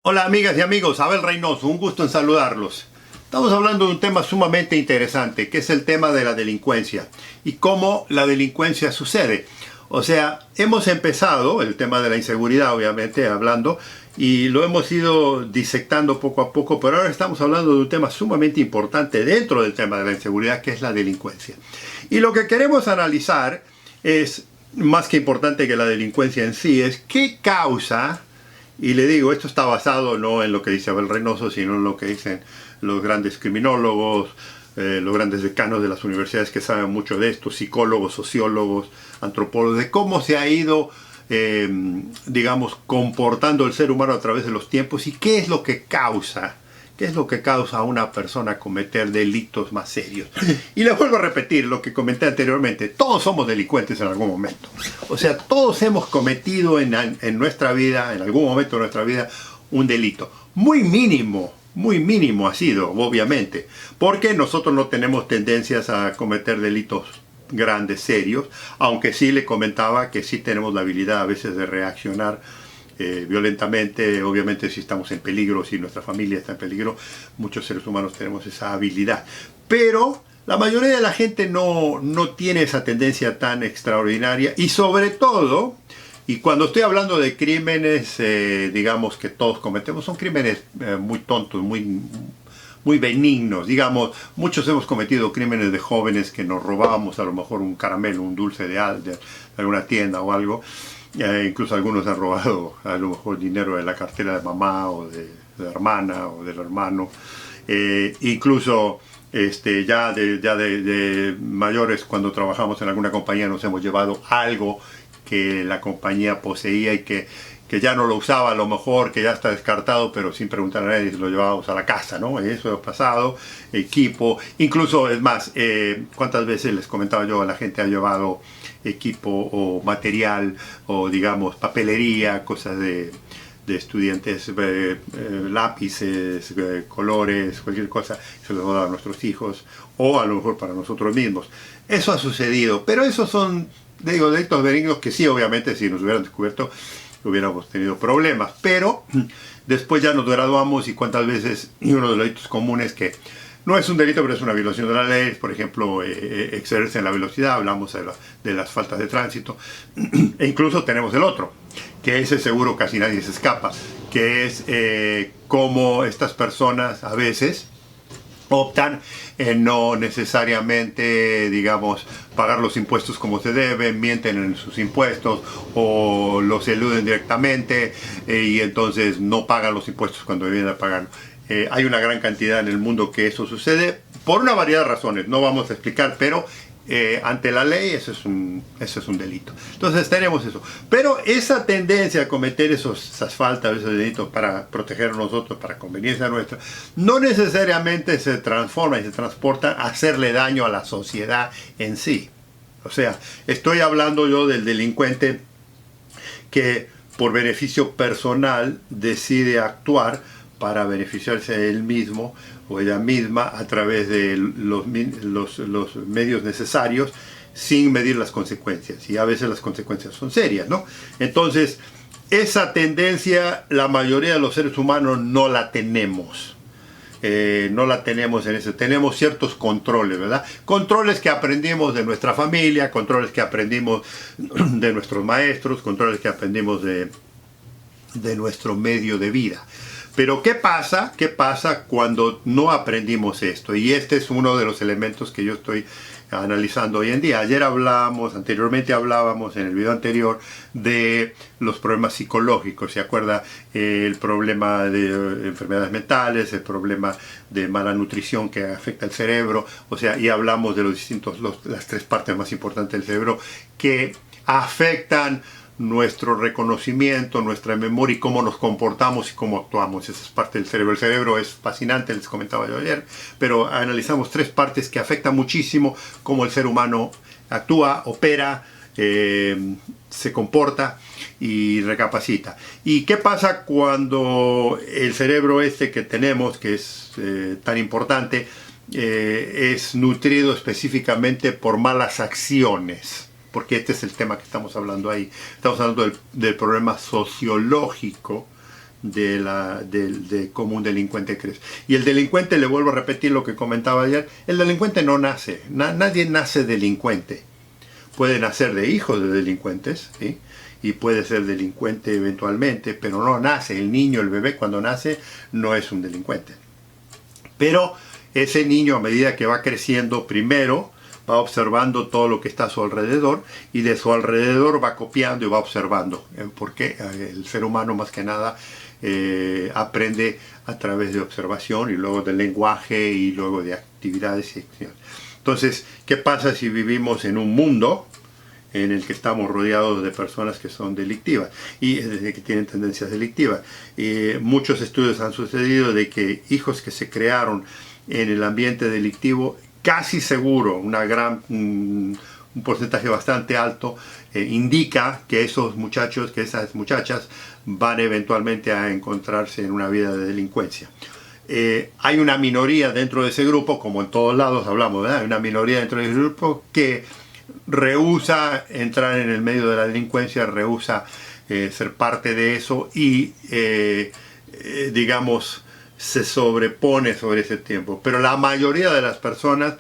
Hola amigas y amigos, Abel Reynoso, un gusto en saludarlos. Estamos hablando de un tema sumamente interesante, que es el tema de la delincuencia y cómo la delincuencia sucede. O sea, hemos empezado el tema de la inseguridad, obviamente, hablando, y lo hemos ido disectando poco a poco, pero ahora estamos hablando de un tema sumamente importante dentro del tema de la inseguridad, que es la delincuencia. Y lo que queremos analizar es, más que importante que la delincuencia en sí, es qué causa. Y le digo, esto está basado no en lo que dice Abel Reynoso, sino en lo que dicen los grandes criminólogos, los grandes decanos de las universidades que saben mucho de esto, psicólogos, sociólogos, antropólogos, de cómo se ha ido, digamos, comportando el ser humano a través de los tiempos y qué es lo que causa. ¿Qué es lo que causa a una persona cometer delitos más serios? Y les vuelvo a repetir lo que comenté anteriormente. Todos somos delincuentes en algún momento. O sea, todos hemos cometido en nuestra vida, en algún momento de nuestra vida, un delito. Muy mínimo ha sido, obviamente. Porque nosotros no tenemos tendencias a cometer delitos grandes, serios. Aunque sí le comentaba que sí tenemos la habilidad a veces de reaccionar violentamente. Obviamente si estamos en peligro, si nuestra familia está en peligro, muchos seres humanos tenemos esa habilidad, pero la mayoría de la gente no tiene esa tendencia tan extraordinaria. Y sobre todo, y cuando estoy hablando de crímenes, digamos que todos cometemos, son crímenes muy tontos, muy benignos, digamos. Muchos hemos cometido crímenes de jóvenes que nos robábamos a lo mejor un caramelo, un dulce de alguna tienda o algo. Incluso algunos han robado a lo mejor dinero de la cartera de mamá o de la hermana o del hermano. Incluso ya de mayores, cuando trabajamos en alguna compañía, nos hemos llevado algo que la compañía poseía y que ya no lo usaba, a lo mejor, que ya está descartado, pero sin preguntar a nadie, lo llevábamos a la casa, ¿no? Eso ha pasado, equipo, incluso, es más, ¿cuántas veces les comentaba yo, la gente ha llevado equipo o material o, digamos, papelería, cosas de estudiantes, lápices, colores, cualquier cosa, se los va a nuestros hijos o a lo mejor para nosotros mismos? Eso ha sucedido, pero esos son, digo, delitos benignos que sí, obviamente, si nos hubieran descubierto, hubiéramos tenido problemas, pero después ya nos graduamos. Y cuántas veces, y uno de los delitos comunes que no es un delito, pero es una violación de la ley, por ejemplo, excederse en la velocidad. Hablamos de las faltas de tránsito, e incluso tenemos el otro, que ese seguro casi nadie se escapa, que es cómo estas personas a veces optan en no necesariamente, digamos, pagar los impuestos como se deben, mienten en sus impuestos o los eluden directamente, y entonces no pagan los impuestos cuando deben de pagar. Hay una gran cantidad en el mundo que eso sucede por una variedad de razones, no vamos a explicar, pero ante la ley eso es un delito. Entonces tenemos eso. Pero esa tendencia a cometer esas faltas, esos delitos para proteger a nosotros, para conveniencia nuestra, no necesariamente se transforma y se transporta a hacerle daño a la sociedad en sí. O sea, estoy hablando yo del delincuente que por beneficio personal decide actuar para beneficiarse él mismo o ella misma a través de los medios necesarios, sin medir las consecuencias. Y a veces las consecuencias son serias, ¿no? Entonces, esa tendencia la mayoría de los seres humanos no la tenemos. No la tenemos en eso. Tenemos ciertos controles, ¿verdad? Controles que aprendimos de nuestra familia, controles que aprendimos de nuestros maestros, controles que aprendimos de nuestro medio de vida. Pero ¿qué pasa? ¿Qué pasa cuando no aprendimos esto? Y este es uno de los elementos que yo estoy analizando hoy en día. Anteriormente hablábamos en el video anterior de los problemas psicológicos. ¿Se acuerda? El problema de enfermedades mentales, el problema de mala nutrición que afecta al cerebro. O sea, y hablamos de las tres partes más importantes del cerebro que afectan nuestro reconocimiento, nuestra memoria y cómo nos comportamos y cómo actuamos. Esa es parte del cerebro. El cerebro es fascinante, les comentaba yo ayer, pero analizamos tres partes que afectan muchísimo cómo el ser humano actúa, opera, se comporta y recapacita. ¿Y qué pasa cuando el cerebro que tenemos, que es tan importante, es nutrido específicamente por malas acciones? Porque este es el tema que estamos hablando ahí. Estamos hablando del problema sociológico de cómo un delincuente crece. Y el delincuente, le vuelvo a repetir lo que comentaba ayer, el delincuente no nace, nadie nace delincuente. Puede nacer de hijos de delincuentes, ¿sí? Y puede ser delincuente eventualmente, pero no nace. El niño, el bebé, cuando nace, no es un delincuente. Pero ese niño, a medida que va creciendo, primero va observando todo lo que está a su alrededor, y de su alrededor va copiando y va observando, porque el ser humano más que nada aprende a través de observación y luego del lenguaje y luego de actividades y acciones. Entonces, ¿qué pasa si vivimos en un mundo en el que estamos rodeados de personas que son delictivas y que tienen tendencias delictivas? Muchos estudios han sucedido de que hijos que se crearon en el ambiente delictivo, casi seguro, un porcentaje bastante alto, indica que esos muchachos, que esas muchachas van eventualmente a encontrarse en una vida de delincuencia. Hay una minoría dentro de ese grupo, como en todos lados hablamos, ¿verdad? Hay una minoría dentro de ese grupo que rehúsa entrar en el medio de la delincuencia, rehúsa ser parte de eso y, digamos, se sobrepone sobre ese tiempo. Pero la mayoría de las personas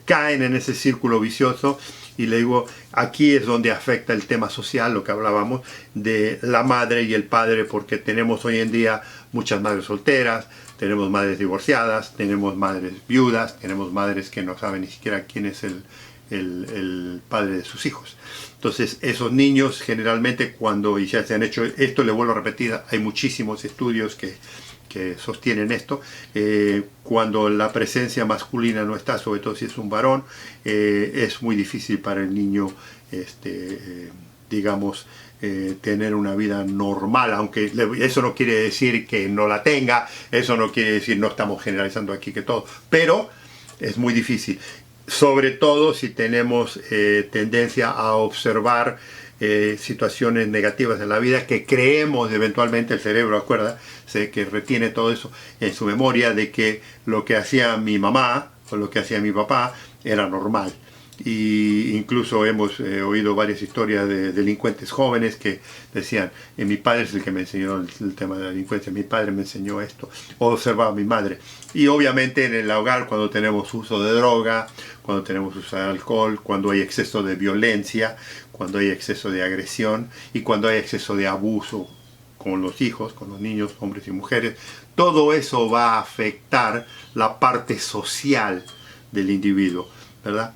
caen en ese círculo vicioso, y le digo, aquí es donde afecta el tema social, lo que hablábamos de la madre y el padre, porque tenemos hoy en día muchas madres solteras, tenemos madres divorciadas, tenemos madres viudas, tenemos madres que no saben ni siquiera quién es el padre de sus hijos. Entonces esos niños generalmente, cuando ya se han hecho esto, le vuelvo a repetir, hay muchísimos estudios que sostienen esto, cuando la presencia masculina no está, sobre todo si es un varón, es muy difícil para el niño, digamos, tener una vida normal, aunque eso no quiere decir que no la tenga, eso no quiere decir, no estamos generalizando aquí que todo, pero es muy difícil, sobre todo si tenemos tendencia a observar situaciones negativas en la vida que creemos eventualmente, el cerebro, acuérdate, que retiene todo eso en su memoria, de que lo que hacía mi mamá o lo que hacía mi papá era normal. Y incluso hemos oído varias historias de delincuentes jóvenes que decían, mi padre es el que me enseñó el tema de la delincuencia, mi padre me enseñó esto, o observaba a mi madre. Y obviamente en el hogar, cuando tenemos uso de droga, cuando tenemos uso de alcohol, cuando hay exceso de violencia, cuando hay exceso de agresión y cuando hay exceso de abuso con los hijos, con los niños, hombres y mujeres, todo eso va a afectar la parte social del individuo, ¿verdad?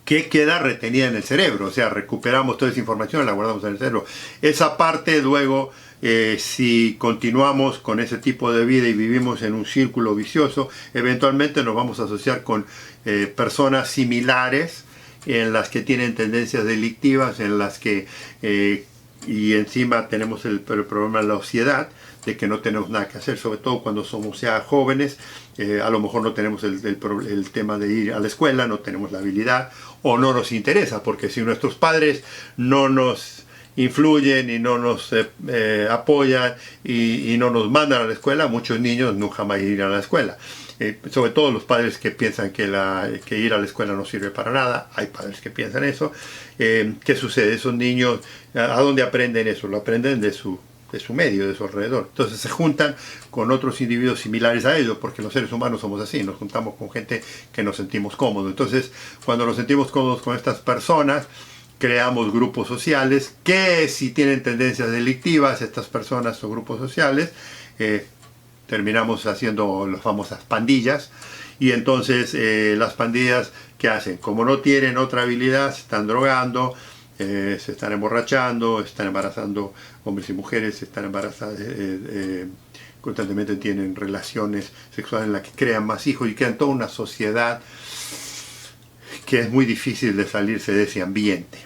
Que queda retenida en el cerebro, o sea, recuperamos toda esa información y la guardamos en el cerebro. Esa parte luego, si continuamos con ese tipo de vida y vivimos en un círculo vicioso, eventualmente nos vamos a asociar con personas similares, en las que tienen tendencias delictivas, en las que, y encima tenemos el problema de la ansiedad, de que no tenemos nada que hacer, sobre todo cuando somos ya jóvenes, a lo mejor no tenemos el tema de ir a la escuela, no tenemos la habilidad, o no nos interesa, porque si nuestros padres no nos influyen y no nos apoyan y no nos mandan a la escuela, muchos niños nunca van a ir a la escuela. Sobre todo los padres que piensan que ir a la escuela no sirve para nada. Hay padres que piensan eso. ¿Qué sucede? Esos niños, ¿a dónde aprenden eso? Lo aprenden de su medio, de su alrededor. Entonces se juntan con otros individuos similares a ellos, porque los seres humanos somos así, nos juntamos con gente que nos sentimos cómodos. Entonces, cuando nos sentimos cómodos con estas personas, creamos grupos sociales que, si tienen tendencias delictivas, estas personas o grupos sociales, terminamos haciendo las famosas pandillas. Y entonces las pandillas, ¿qué hacen? Como no tienen otra habilidad, se están drogando, se están emborrachando, están embarazando hombres y mujeres, se están embarazadas, constantemente tienen relaciones sexuales en las que crean más hijos y crean toda una sociedad que es muy difícil de salirse de ese ambiente.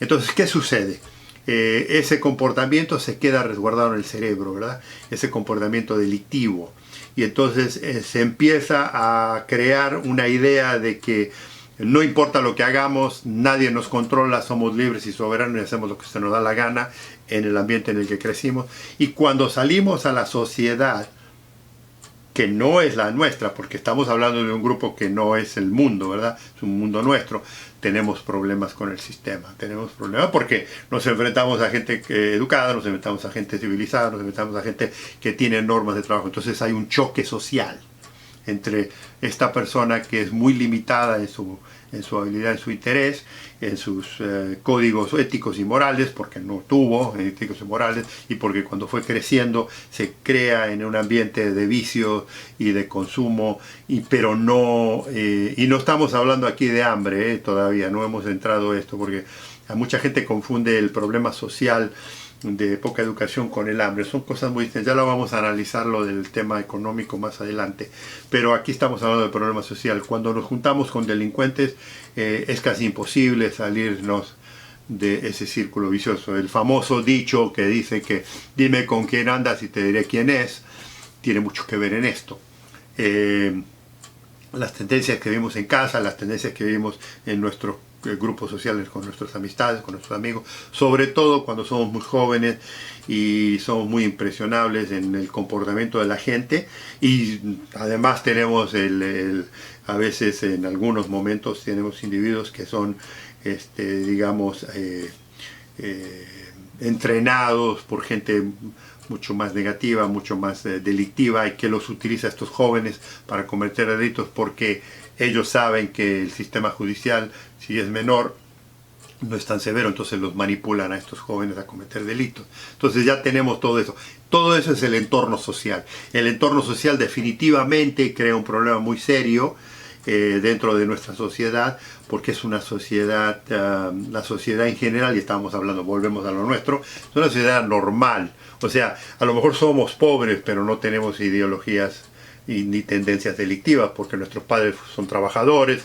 Entonces, ¿qué sucede? Ese comportamiento se queda resguardado en el cerebro, ¿verdad? Ese comportamiento delictivo. Y entonces se empieza a crear una idea de que no importa lo que hagamos, nadie nos controla, somos libres y soberanos y hacemos lo que se nos da la gana en el ambiente en el que crecimos. Y cuando salimos a la sociedad, que no es la nuestra, porque estamos hablando de un grupo que no es el mundo, ¿verdad? Es un mundo nuestro. Tenemos problemas con el sistema, tenemos problemas porque nos enfrentamos a gente educada, nos enfrentamos a gente civilizada, nos enfrentamos a gente que tiene normas de trabajo. Entonces hay un choque social entre esta persona que es muy limitada en su habilidad, en su interés, en sus códigos éticos y morales, porque no tuvo éticos y morales, y porque cuando fue creciendo se crea en un ambiente de vicio y de consumo, pero no, y no estamos hablando aquí de hambre, todavía no hemos entrado a esto, porque a mucha gente confunde el problema social de poca educación con el hambre. Son cosas muy distintas. Ya lo vamos a analizar lo del tema económico más adelante, pero aquí estamos hablando del problema social. Cuando nos juntamos con delincuentes es casi imposible salirnos de ese círculo vicioso. El famoso dicho que dice que dime con quién andas y te diré quién es, tiene mucho que ver en esto. Las tendencias que vimos en casa, las tendencias que vimos en nuestros grupos sociales, con nuestras amistades, con nuestros amigos, sobre todo cuando somos muy jóvenes y somos muy impresionables en el comportamiento de la gente, y además tenemos a veces en algunos momentos tenemos individuos que son digamos entrenados por gente mucho más negativa, mucho más delictiva, y que los utiliza a estos jóvenes para cometer delitos porque ellos saben que el sistema judicial, si es menor, no es tan severo, entonces los manipulan a estos jóvenes a cometer delitos. Entonces ya tenemos todo eso. Todo eso es el entorno social. El entorno social definitivamente crea un problema muy serio dentro de nuestra sociedad, porque es una sociedad, la sociedad en general, y estamos hablando, volvemos a lo nuestro, es una sociedad normal. O sea, a lo mejor somos pobres, pero no tenemos ideologías ni tendencias delictivas, porque nuestros padres fueron trabajadores,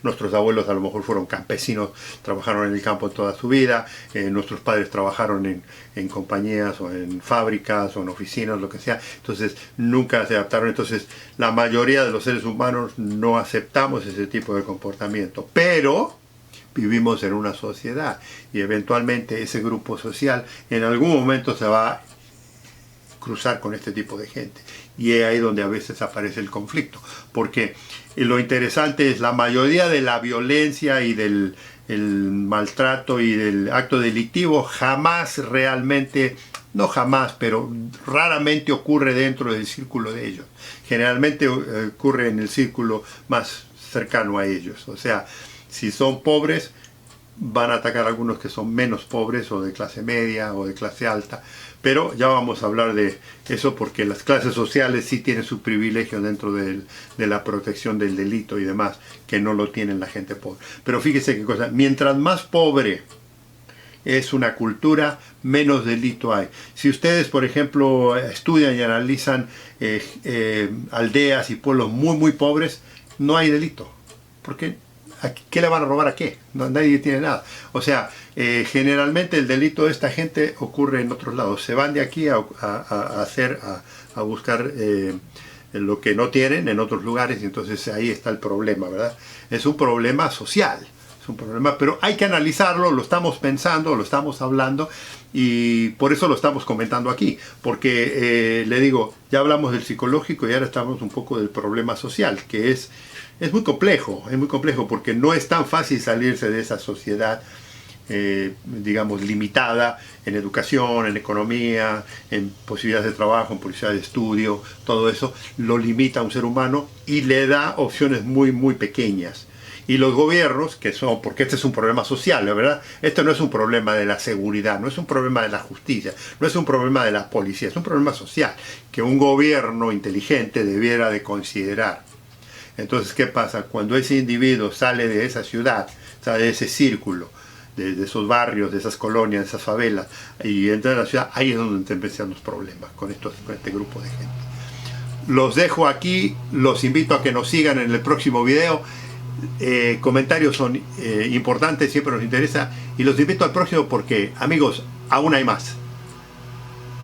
nuestros abuelos a lo mejor fueron campesinos, trabajaron en el campo toda su vida, nuestros padres trabajaron en compañías o en fábricas o en oficinas, lo que sea, entonces nunca se adaptaron. Entonces la mayoría de los seres humanos no aceptamos ese tipo de comportamiento, pero vivimos en una sociedad y eventualmente ese grupo social en algún momento se va a cruzar con este tipo de gente, y es ahí donde a veces aparece el conflicto, porque lo interesante es la mayoría de la violencia y del maltrato y del acto delictivo jamás realmente, no jamás, pero raramente ocurre dentro del círculo de ellos. Generalmente ocurre en el círculo más cercano a ellos. O sea, si son pobres, van a atacar a algunos que son menos pobres o de clase media o de clase alta, pero ya vamos a hablar de eso, porque las clases sociales sí tienen su privilegio dentro de la protección del delito y demás, que no lo tienen la gente pobre. Pero fíjese qué cosa, mientras más pobre es una cultura, menos delito hay. Si ustedes, por ejemplo, estudian y analizan aldeas y pueblos muy muy pobres, no hay delito. ¿Por qué? ¿Qué le van a robar a qué? No, nadie tiene nada. O sea, generalmente el delito de esta gente ocurre en otros lados. Se van de aquí a buscar lo que no tienen en otros lugares, y entonces ahí está el problema, ¿verdad? Es un problema social, es un problema, pero hay que analizarlo, lo estamos pensando, lo estamos hablando, y por eso lo estamos comentando aquí, porque le digo, ya hablamos del psicológico y ahora estamos un poco del problema social, que es muy complejo, porque no es tan fácil salirse de esa sociedad, digamos, limitada en educación, en economía, en posibilidades de trabajo, en posibilidades de estudio. Todo eso lo limita a un ser humano y le da opciones muy, muy pequeñas. Y los gobiernos, que son, porque este es un problema social, la verdad, esto no es un problema de la seguridad, no es un problema de la justicia, no es un problema de la policía, es un problema social que un gobierno inteligente debiera de considerar. Entonces, ¿qué pasa? Cuando ese individuo sale de esa ciudad, sale de ese círculo, de esos barrios, de esas colonias, de esas favelas, y entra en la ciudad, ahí es donde empiezan los problemas con este grupo de gente. Los dejo aquí, los invito a que nos sigan en el próximo video. Comentarios son importantes, siempre nos interesa, y los invito al próximo porque, amigos, aún hay más.